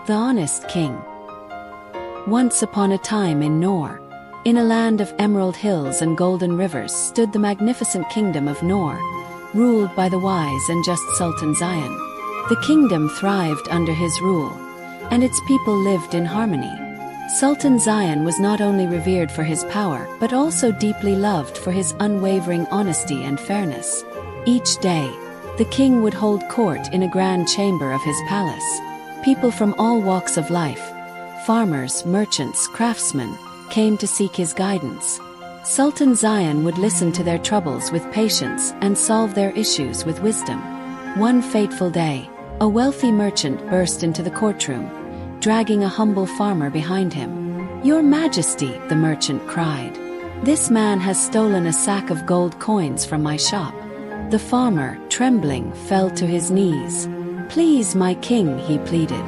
The Honest King. Once upon a time in Nor, in a land of emerald hills and golden rivers, stood the magnificent kingdom of Nor, ruled by the wise and just Sultan Zion. The kingdom thrived under his rule, and its people lived in harmony. Sultan Zion was not only revered for his power but also deeply loved for his unwavering honesty and fairness. Each day, the king would hold court in a grand chamber of his palace. People from all walks of life, farmers, merchants, craftsmen, came to seek his guidance. Sultan Zion would listen to their troubles with patience and solve their issues with wisdom. One fateful day, a wealthy merchant burst into the courtroom, dragging a humble farmer behind him. "Your Majesty," the merchant cried, "this man has stolen a sack of gold coins from my shop." The farmer, trembling, fell to his knees. "Please, my king," he pleaded.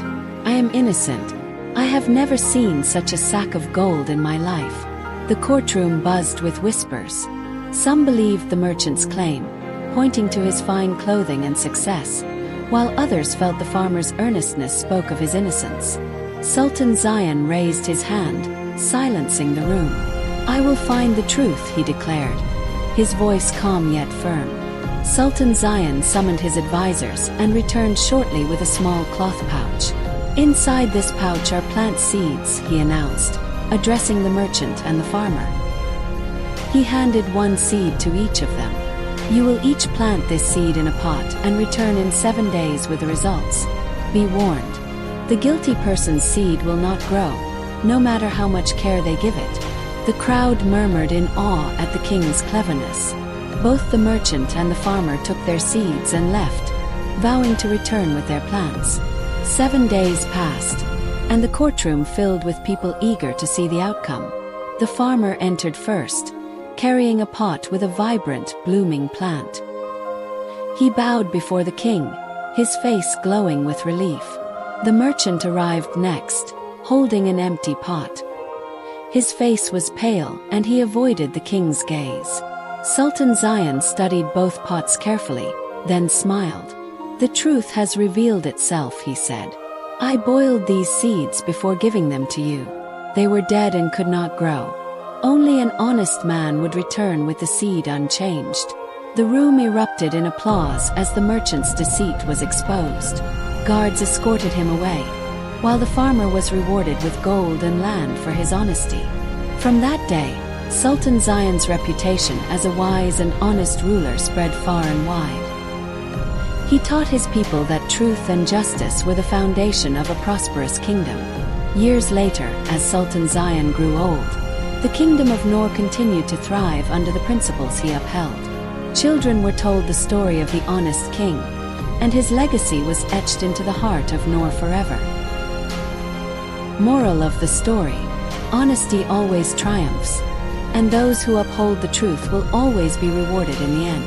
"I am innocent. I have never seen such a sack of gold in my life." The courtroom buzzed with whispers. Some believed the merchant's claim, pointing to his fine clothing and success, while others felt the farmer's earnestness spoke of his innocence. Sultan Zion raised his hand, silencing the room. "I will find the truth," he declared, his voice calm yet firm. Sultan Zion summoned his advisors and returned shortly with a small cloth pouch. "Inside this pouch are plant seeds," he announced, addressing the merchant and the farmer. He handed one seed to each of them. "You will each plant this seed in a pot and return in 7 days with the results. Be warned, the guilty person's seed will not grow, no matter how much care they give it." The crowd murmured in awe at the king's cleverness. Both the merchant and the farmer took their seeds and left, vowing to return with their plants. 7 days passed, and the courtroom filled with people eager to see the outcome. The farmer entered first, carrying a pot with a vibrant, blooming plant. He bowed before the king, his face glowing with relief. The merchant arrived next, holding an empty pot. His face was pale, and he avoided the king's gaze. Sultan Zion studied both pots carefully, then smiled. "The truth has revealed itself," he said. "I boiled these seeds before giving them to you. They were dead and could not grow. Only an honest man would return with the seed unchanged." The room erupted in applause as the merchant's deceit was exposed. Guards escorted him away, while the farmer was rewarded with gold and land for his honesty. From that day, Sultan Zion's reputation as a wise and honest ruler spread far and wide. He taught his people that truth and justice were the foundation of a prosperous kingdom. Years later, as Sultan Zion grew old, the kingdom of Nor continued to thrive under the principles he upheld. Children were told the story of the honest king, and his legacy was etched into the heart of Nor forever. Moral of the story: honesty always triumphs, and those who uphold the truth will always be rewarded in the end.